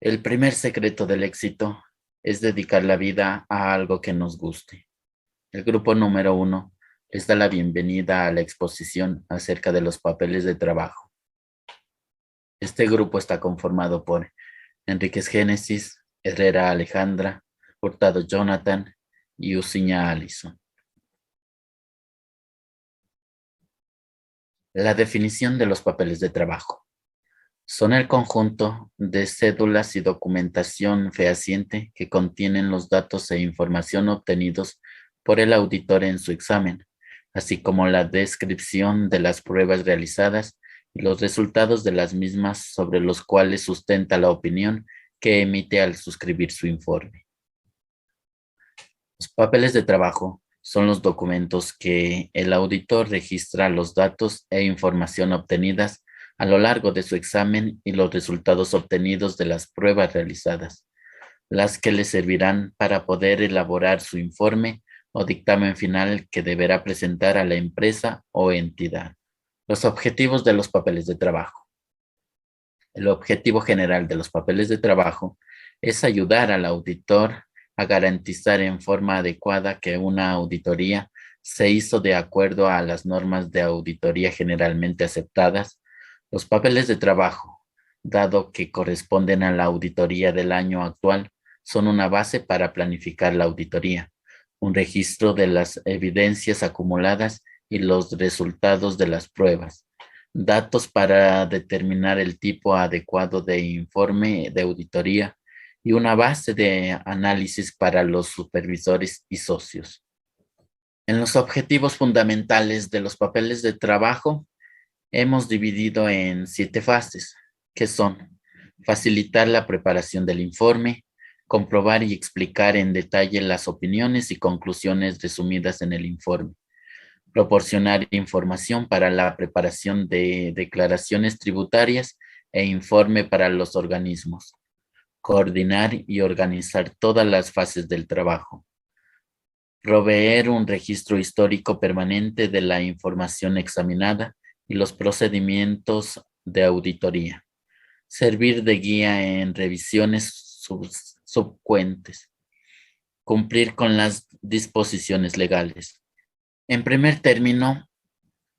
El primer secreto del éxito es dedicar la vida a algo que nos guste. El grupo número 1 les da la bienvenida a la exposición acerca de los papeles de trabajo. Este grupo está conformado por Enríquez Génesis, Herrera Alejandra, Hurtado Jonathan y Uciña Alison. La definición de los papeles de trabajo. Son el conjunto de cédulas y documentación fehaciente que contienen los datos e información obtenidos por el auditor en su examen, así como la descripción de las pruebas realizadas y los resultados de las mismas sobre los cuales sustenta la opinión que emite al suscribir su informe. Los papeles de trabajo son los documentos que el auditor registra los datos e información obtenidas a lo largo de su examen y los resultados obtenidos de las pruebas realizadas, las que le servirán para poder elaborar su informe o dictamen final que deberá presentar a la empresa o entidad. Los objetivos de los papeles de trabajo. El objetivo general de los papeles de trabajo es ayudar al auditor a garantizar en forma adecuada que una auditoría se hizo de acuerdo a las normas de auditoría generalmente aceptadas. Los papeles de trabajo, dado que corresponden a la auditoría del año actual, son una base para planificar la auditoría, un registro de las evidencias acumuladas y los resultados de las pruebas, datos para determinar el tipo adecuado de informe de auditoría y una base de análisis para los supervisores y socios. En los objetivos fundamentales de los papeles de trabajo, hemos dividido en 7 fases, que son facilitar la preparación del informe, comprobar y explicar en detalle las opiniones y conclusiones resumidas en el informe, proporcionar información para la preparación de declaraciones tributarias e informe para los organismos, coordinar y organizar todas las fases del trabajo, proveer un registro histórico permanente de la información examinada y los procedimientos de auditoría, servir de guía en revisiones subsecuentes, cumplir con las disposiciones legales. En primer término,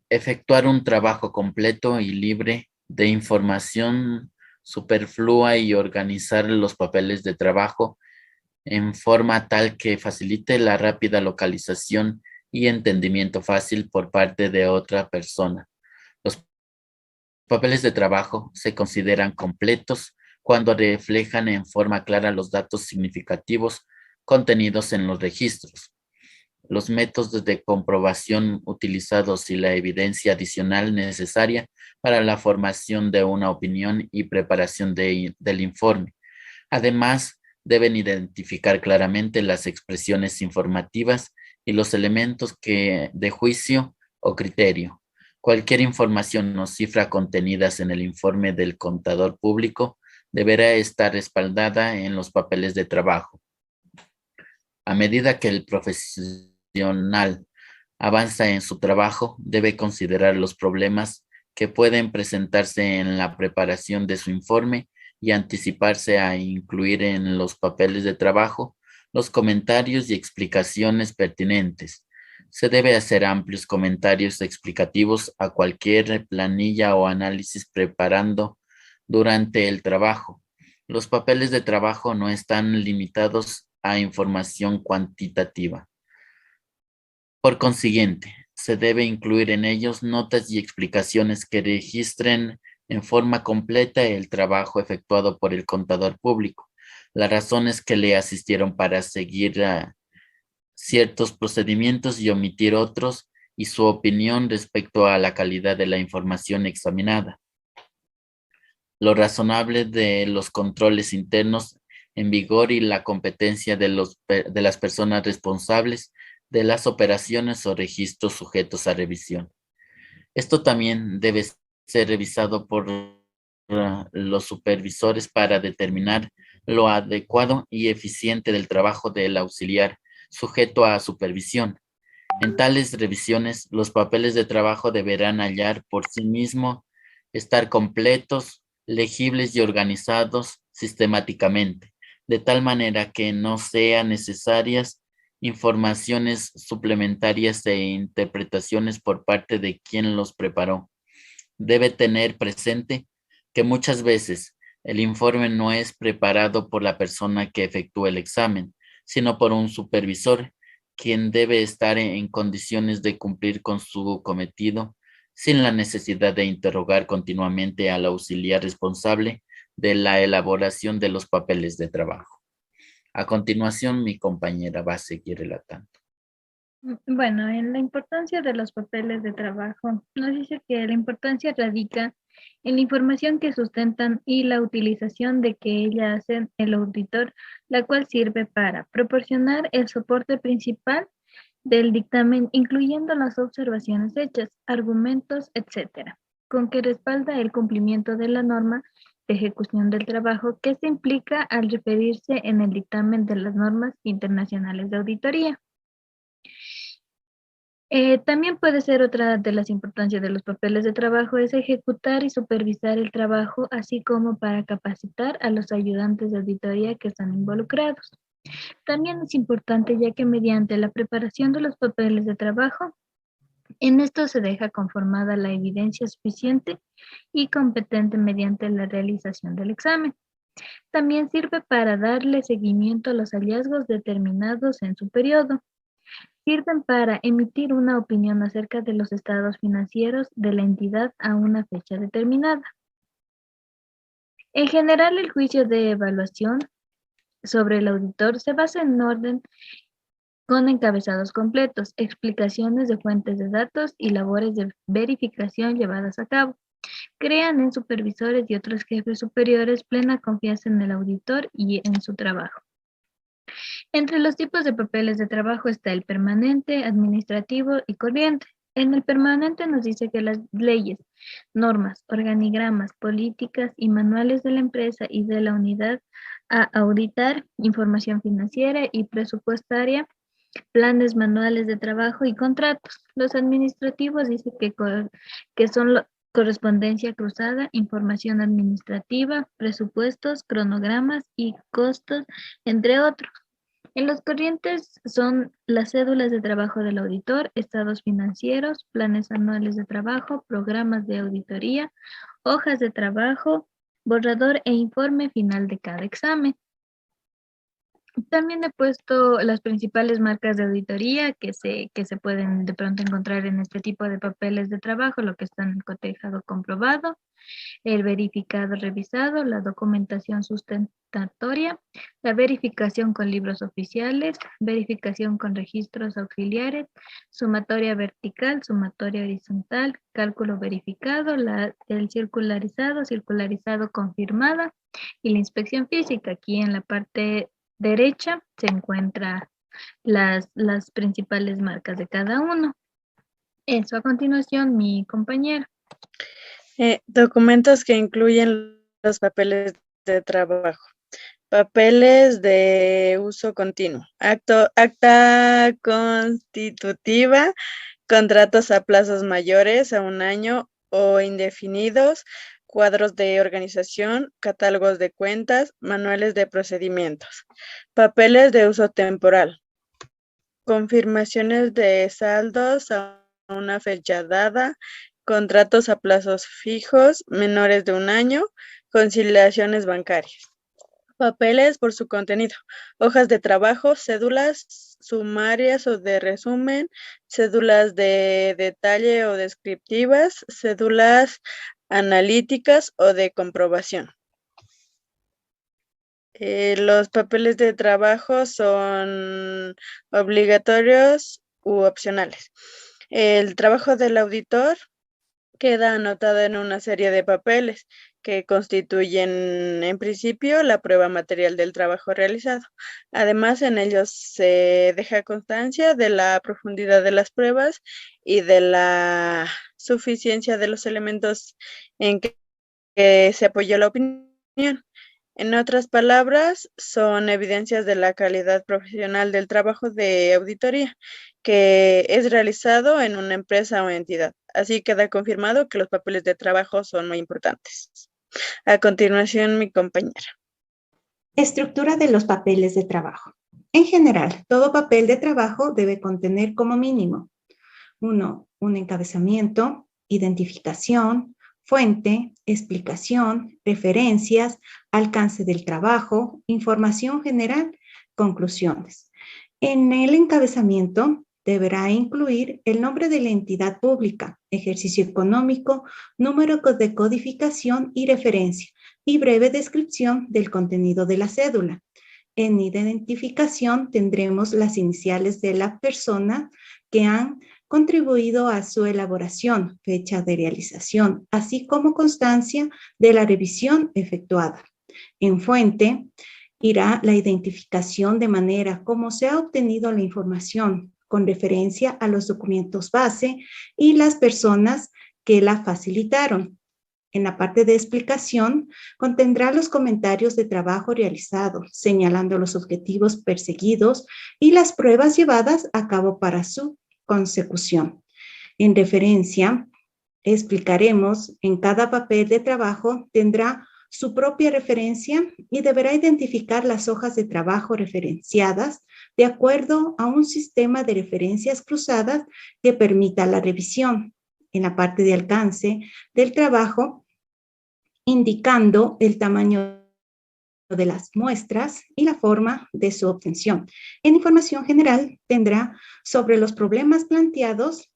efectuar un trabajo completo y libre de información superflua y organizar los papeles de trabajo en forma tal que facilite la rápida localización y entendimiento fácil por parte de otra persona. Los papeles de trabajo se consideran completos cuando reflejan en forma clara los datos significativos contenidos en los registros, los métodos de comprobación utilizados y la evidencia adicional necesaria para la formación de una opinión y preparación del informe. Además, deben identificar claramente las expresiones informativas y los elementos de juicio o criterio. Cualquier información o cifra contenidas en el informe del contador público deberá estar respaldada en los papeles de trabajo. A medida que el profesional avanza en su trabajo, debe considerar los problemas que pueden presentarse en la preparación de su informe y anticiparse a incluir en los papeles de trabajo los comentarios y explicaciones pertinentes. Se debe hacer amplios comentarios explicativos a cualquier planilla o análisis preparando durante el trabajo. Los papeles de trabajo no están limitados a información cuantitativa. Por consiguiente, se debe incluir en ellos notas y explicaciones que registren en forma completa el trabajo efectuado por el contador público, las razones que le asistieron para seguir ciertos procedimientos y omitir otros, y su opinión respecto a la calidad de la información examinada. Lo razonable de los controles internos en vigor y la competencia de las personas responsables de las operaciones o registros sujetos a revisión. Esto también debe ser revisado por los supervisores para determinar lo adecuado y eficiente del trabajo del auxiliar sujeto a supervisión. En tales revisiones, los papeles de trabajo deberán hallar por sí mismos, estar completos, legibles y organizados sistemáticamente, de tal manera que no sean necesarias informaciones suplementarias e interpretaciones por parte de quien los preparó. Debe tener presente que muchas veces el informe no es preparado por la persona que efectúa el examen, sino por un supervisor, quien debe estar en condiciones de cumplir con su cometido sin la necesidad de interrogar continuamente al auxiliar responsable de la elaboración de los papeles de trabajo. A continuación, mi compañera va a seguir relatando. Bueno, en la importancia de los papeles de trabajo, nos dice que la importancia radica en la información que sustentan y la utilización de que ella hace el auditor, la cual sirve para proporcionar el soporte principal del dictamen, incluyendo las observaciones hechas, argumentos, etcétera, con que respalda el cumplimiento de la norma de ejecución del trabajo que se implica al referirse en el dictamen de las normas internacionales de auditoría. También puede ser otra de las importancias de los papeles de trabajo es ejecutar y supervisar el trabajo, así como para capacitar a los ayudantes de auditoría que están involucrados. También es importante ya que mediante la preparación de los papeles de trabajo, en esto se deja conformada la evidencia suficiente y competente mediante la realización del examen. También sirve para darle seguimiento a los hallazgos determinados en su periodo. Sirven para emitir una opinión acerca de los estados financieros de la entidad a una fecha determinada. En general, el juicio de evaluación sobre el auditor se basa en orden con encabezados completos, explicaciones de fuentes de datos y labores de verificación llevadas a cabo. Crean en supervisores y otros jefes superiores plena confianza en el auditor y en su trabajo. Entre los tipos de papeles de trabajo está el permanente, administrativo y corriente. En el permanente nos dice que las leyes, normas, organigramas, políticas y manuales de la empresa y de la unidad a auditar, información financiera y presupuestaria, planes manuales de trabajo y contratos. Los administrativos dice que son correspondencia cruzada, información administrativa, presupuestos, cronogramas y costos, entre otros. En los corrientes son las cédulas de trabajo del auditor, estados financieros, planes anuales de trabajo, programas de auditoría, hojas de trabajo, borrador e informe final de cada examen. También he puesto las principales marcas de auditoría que se pueden de pronto encontrar en este tipo de papeles de trabajo, lo que están en cotejado comprobado, el verificado revisado, la documentación sustentatoria, la verificación con libros oficiales, verificación con registros auxiliares, sumatoria vertical, sumatoria horizontal, cálculo verificado, el circularizado confirmada y la inspección física. Aquí en la parte derecha se encuentran las principales marcas de cada uno. Eso a continuación, mi compañera. Documentos que incluyen los papeles de trabajo. Papeles de uso continuo. Acta constitutiva, contratos a plazos mayores a 1 año o indefinidos, cuadros de organización, catálogos de cuentas, manuales de procedimientos. Papeles de uso temporal. Confirmaciones de saldos a una fecha dada, contratos a plazos fijos menores de 1 año, conciliaciones bancarias. Papeles por su contenido, hojas de trabajo, cédulas sumarias o de resumen, cédulas de detalle o descriptivas, cédulas analíticas o de comprobación. Los papeles de trabajo son obligatorios u opcionales. El trabajo del auditor queda anotado en una serie de papeles que constituyen en principio la prueba material del trabajo realizado. Además, en ellos se deja constancia de la profundidad de las pruebas y de la suficiencia de los elementos en que se apoyó la opinión. En otras palabras, son evidencias de la calidad profesional del trabajo de auditoría que es realizado en una empresa o entidad. Así queda confirmado que los papeles de trabajo son muy importantes. A continuación, mi compañera. Estructura de los papeles de trabajo. En general, todo papel de trabajo debe contener como mínimo 1. Un encabezamiento, identificación, fuente, explicación, referencias, alcance del trabajo, información general, conclusiones. En el encabezamiento deberá incluir el nombre de la entidad pública, ejercicio económico, número de codificación y referencia, y breve descripción del contenido de la cédula. En identificación tendremos las iniciales de la persona que han contribuido a su elaboración, fecha de realización, así como constancia de la revisión efectuada. En fuente irá la identificación de manera como se ha obtenido la información, con referencia a los documentos base y las personas que la facilitaron. En la parte de explicación, contendrá los comentarios de trabajo realizado, señalando los objetivos perseguidos y las pruebas llevadas a cabo para su consecución. En referencia, explicaremos en cada papel de trabajo tendrá su propia referencia y deberá identificar las hojas de trabajo referenciadas de acuerdo a un sistema de referencias cruzadas que permita la revisión. En la parte de alcance del trabajo, indicando el tamaño de las muestras y la forma de su obtención. En información general tendrá sobre los problemas planteados,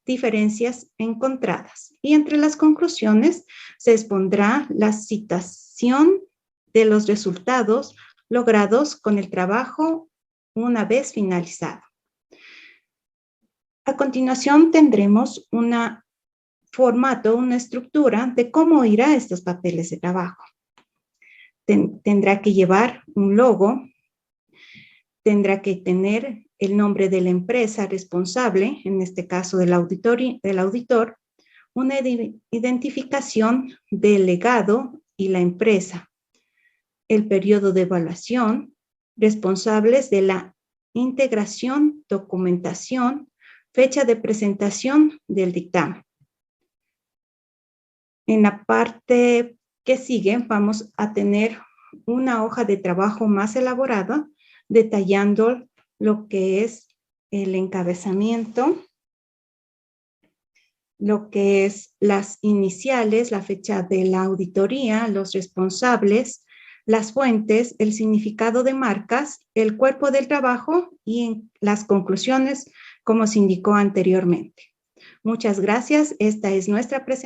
diferencias encontradas. Y entre las conclusiones se expondrá la citación de los resultados logrados con el trabajo una vez finalizado. A continuación tendremos un formato, una estructura de cómo irá estos papeles de trabajo. Tendrá que llevar un logo, tendrá que tener el nombre de la empresa responsable, en este caso del auditor, una identificación del legado y la empresa, el periodo de evaluación, responsables de la integración, documentación, fecha de presentación del dictamen. En la parte que sigue vamos a tener una hoja de trabajo más elaborada, detallando lo que es el encabezamiento, lo que es las iniciales, la fecha de la auditoría, los responsables, las fuentes, el significado de marcas, el cuerpo del trabajo y en las conclusiones, como se indicó anteriormente. Muchas gracias. Esta es nuestra presentación.